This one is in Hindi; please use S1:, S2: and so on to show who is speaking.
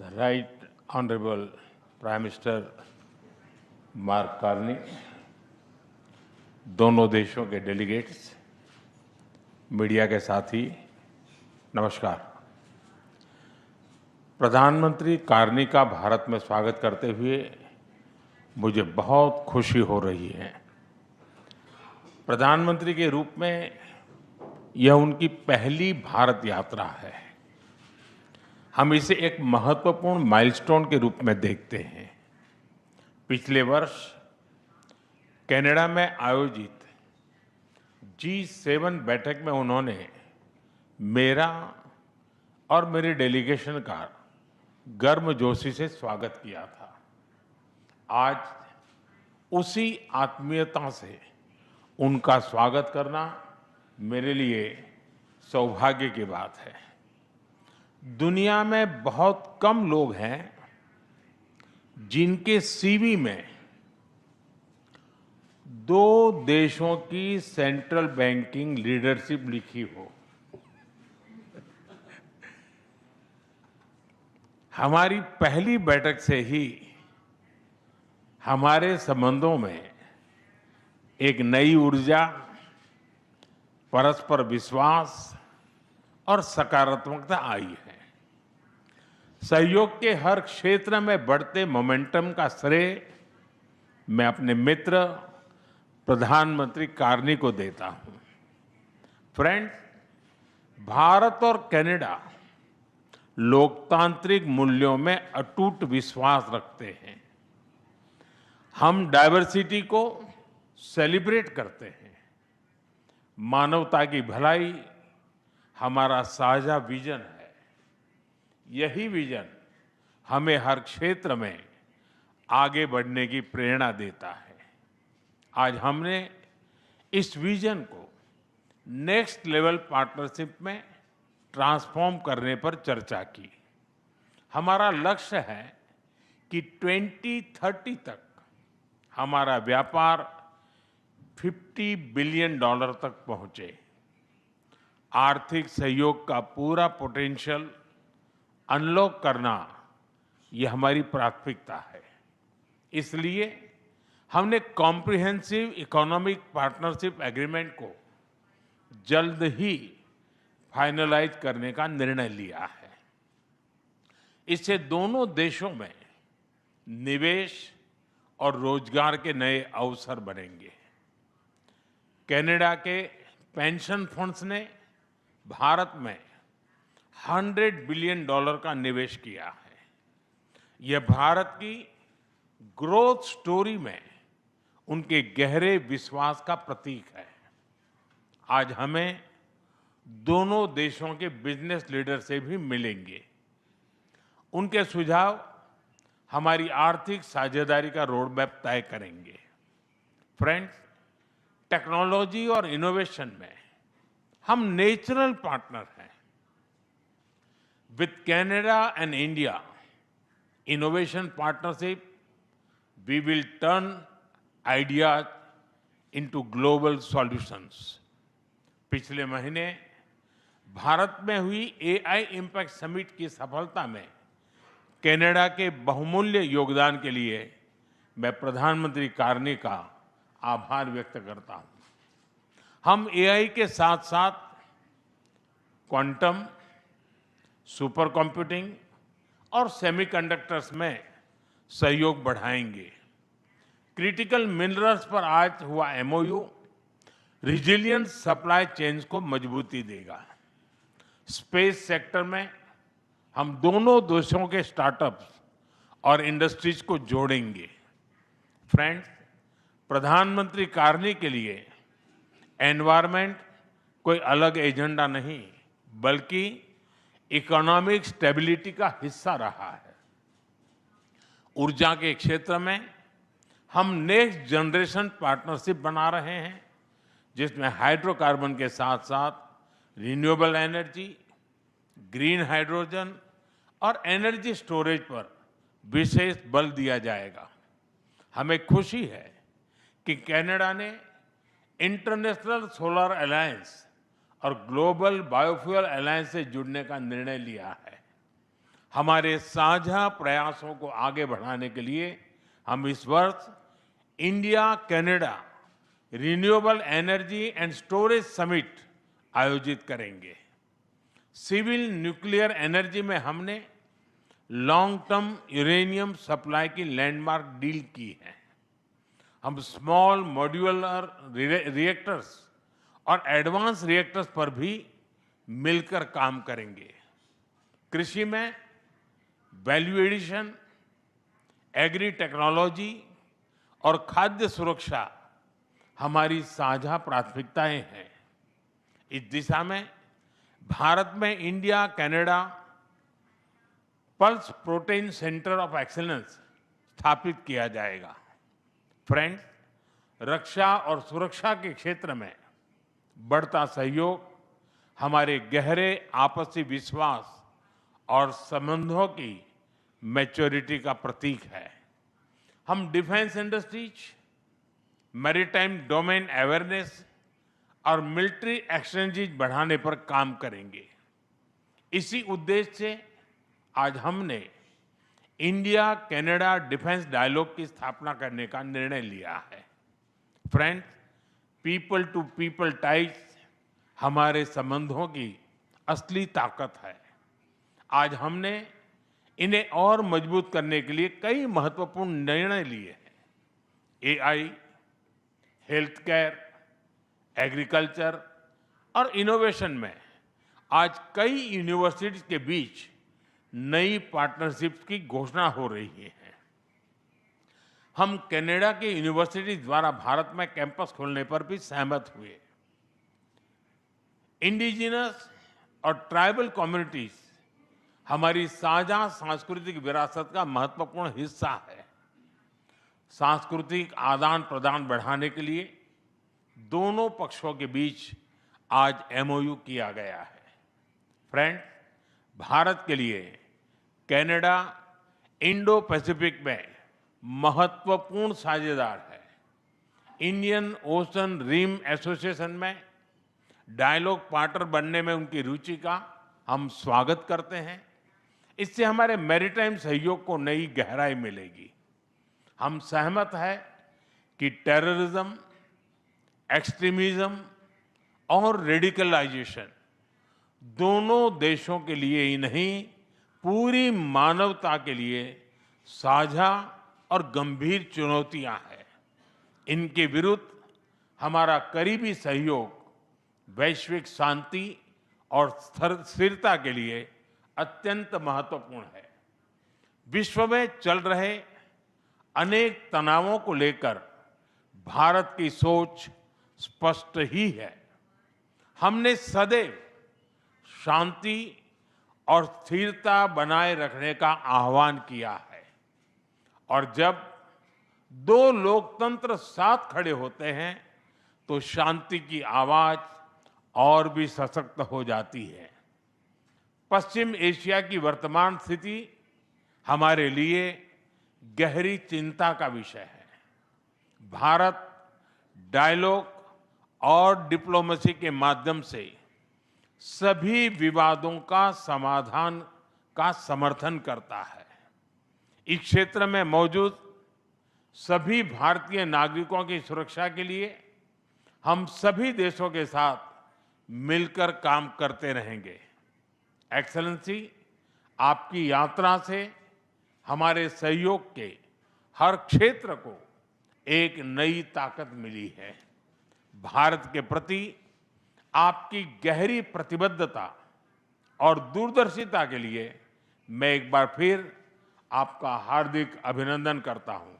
S1: The Right Honorable Prime Minister mark Carney, दोनों देशों के डेलीगेट्स, मीडिया के साथी, नमस्कार। प्रधानमंत्री कार्नी का भारत में स्वागत करते हुए मुझे बहुत खुशी हो रही है। प्रधानमंत्री के रूप में यह उनकी पहली भारत यात्रा है। हम इसे एक महत्वपूर्ण माइलस्टोन के रूप में देखते हैं। पिछले वर्ष कनाडा में आयोजित G7 बैठक में उन्होंने मेरा और मेरे डेलीगेशन का गर्मजोशी से स्वागत किया था। आज उसी आत्मीयता से उनका स्वागत करना मेरे लिए सौभाग्य की बात है। दुनिया में बहुत कम लोग हैं जिनके सीवी में दो देशों की सेंट्रल बैंकिंग लीडरशिप लिखी हो। हमारी पहली बैठक से ही हमारे संबंधों में एक नई ऊर्जा, परस्पर विश्वास और सकारात्मकता आई है। सहयोग के हर क्षेत्र में बढ़ते मोमेंटम का श्रेय मैं अपने मित्र प्रधानमंत्री कार्नी को देता हूं। फ्रेंड्स, भारत और कनाडा लोकतांत्रिक मूल्यों में अटूट विश्वास रखते हैं। हम डाइवर्सिटी को सेलिब्रेट करते हैं। मानवता की भलाई हमारा साझा विजन है। यही विजन हमें हर क्षेत्र में आगे बढ़ने की प्रेरणा देता है। आज हमने इस विजन को नेक्स्ट लेवल पार्टनरशिप में ट्रांसफॉर्म करने पर चर्चा की। हमारा लक्ष्य है कि 2030 तक हमारा व्यापार $50 बिलियन तक पहुंचे। आर्थिक सहयोग का पूरा पोटेंशियल अनलॉक करना यह हमारी प्राथमिकता है। इसलिए हमने कॉम्प्रिहेंसिव इकोनॉमिक पार्टनरशिप एग्रीमेंट को जल्द ही फाइनलाइज करने का निर्णय लिया है। इससे दोनों देशों में निवेश और रोजगार के नए अवसर बनेंगे। कनाडा के पेंशन फंड्स ने भारत में $100 बिलियन का निवेश किया है। यह भारत की ग्रोथ स्टोरी में उनके गहरे विश्वास का प्रतीक है। आज हमें दोनों देशों के बिजनेस लीडर से भी मिलेंगे। उनके सुझाव हमारी आर्थिक साझेदारी का रोड मैप तय करेंगे। फ्रेंड्स, टेक्नोलॉजी और इनोवेशन में हम नेचुरल पार्टनर हैं। With Canada and India innovation partnership, we will turn ideas into global solutions. पिछले महीने भारत में हुई AI इम्पैक्ट समिट की सफलता में कनाडा के बहुमूल्य योगदान के लिए मैं प्रधानमंत्री कार्नी का आभार व्यक्त करता हूं। हम AI के साथ साथ क्वांटम, सुपर कंप्यूटिंग और सेमीकंडक्टर्स में सहयोग बढ़ाएंगे। क्रिटिकल मिनरल्स पर आज हुआ MOU रिजिलियंट सप्लाई चेन्स को मजबूती देगा। स्पेस सेक्टर में हम दोनों देशों के स्टार्टअप्स और इंडस्ट्रीज को जोड़ेंगे। फ्रेंड्स, प्रधानमंत्री कार्नी के लिए एनवायरनमेंट कोई अलग एजेंडा नहीं, बल्कि इकोनॉमिक स्टेबिलिटी का हिस्सा रहा है। ऊर्जा के क्षेत्र में हम नेक्स्ट जनरेशन पार्टनरशिप बना रहे हैं, जिसमें हाइड्रोकार्बन के साथ साथ रिन्यूएबल एनर्जी, ग्रीन हाइड्रोजन और एनर्जी स्टोरेज पर विशेष बल दिया जाएगा। हमें खुशी है कि कनाडा ने इंटरनेशनल सोलर अलायंस और ग्लोबल बायोफ्यूल अलायंस से जुड़ने का निर्णय लिया है। हमारे साझा प्रयासों को आगे बढ़ाने के लिए हम इस वर्ष India Canada renewable energy and storage summit आयोजित करेंगे। सिविल न्यूक्लियर एनर्जी में हमने लॉन्ग टर्म यूरेनियम सप्लाई की लैंडमार्क डील की है। हम स्मॉल मॉड्यूलर रिएक्टर्स और एडवांस रिएक्टर्स पर भी मिलकर काम करेंगे। कृषि में वैल्यू एडिशन, एग्री टेक्नोलॉजी और खाद्य सुरक्षा हमारी साझा प्राथमिकताएं हैं। इस दिशा में भारत में India Canada pulse protein centre of excellence स्थापित किया जाएगा। फ्रेंड्स, रक्षा और सुरक्षा के क्षेत्र में बढ़ता सहयोग हमारे गहरे आपसी विश्वास और संबंधों की मैच्योरिटी का प्रतीक है। हम defence industries, maritime domain awareness और मिलिट्री एक्सचेंजेज बढ़ाने पर काम करेंगे। इसी उद्देश्य से आज हमने इंडिया कनाडा डिफेंस डायलॉग की स्थापना करने का निर्णय लिया है। Friends, people to people ties हमारे संबंधों की असली ताकत है। आज हमने इन्हें और मजबूत करने के लिए कई महत्वपूर्ण निर्णय लिए हैं। एआई, हेल्थ केयर, एग्रीकल्चर और इनोवेशन में आज कई यूनिवर्सिटीज के बीच नई पार्टनरशिप की घोषणा हो रही है। हम कनाडा की यूनिवर्सिटी द्वारा भारत में कैंपस खोलने पर भी सहमत हुए। इंडिजिनस और ट्राइबल कम्युनिटीज हमारी साझा सांस्कृतिक विरासत का महत्वपूर्ण हिस्सा है। सांस्कृतिक आदान प्रदान बढ़ाने के लिए दोनों पक्षों के बीच आज एमओयू किया गया है। फ्रेंड्स, भारत के लिए कनाडा इंडो पैसिफिक में महत्वपूर्ण साझेदार है। इंडियन ओशन रिम एसोसिएशन में डायलॉग पार्टनर बनने में उनकी रुचि का हम स्वागत करते हैं। इससे हमारे मैरीटाइम सहयोग को नई गहराई मिलेगी। हम सहमत हैं कि टेररिज्म, एक्सट्रीमिज्म और रेडिकलाइजेशन दोनों देशों के लिए ही नहीं, पूरी मानवता के लिए साझा और गंभीर चुनौतियां हैं। इनके विरुद्ध हमारा करीबी सहयोग वैश्विक शांति और स्थिरता के लिए अत्यंत महत्वपूर्ण है। विश्व में चल रहे अनेक तनावों को लेकर भारत की सोच स्पष्ट ही है। हमने सदैव शांति और स्थिरता बनाए रखने का आह्वान किया है और जब दो लोकतंत्र साथ खड़े होते हैं तो शांति की आवाज और भी सशक्त हो जाती है। पश्चिम एशिया की वर्तमान स्थिति हमारे लिए गहरी चिंता का विषय है। भारत डायलॉग और डिप्लोमेसी के माध्यम से सभी विवादों का समाधान का समर्थन करता है। इस क्षेत्र में मौजूद सभी भारतीय नागरिकों की सुरक्षा के लिए हम सभी देशों के साथ मिलकर काम करते रहेंगे। एक्सेलेंसी, आपकी यात्रा से हमारे सहयोग के हर क्षेत्र को एक नई ताकत मिली है। भारत के प्रति आपकी गहरी प्रतिबद्धता और दूरदर्शिता के लिए मैं एक बार फिर आपका हार्दिक अभिनंदन करता हूं।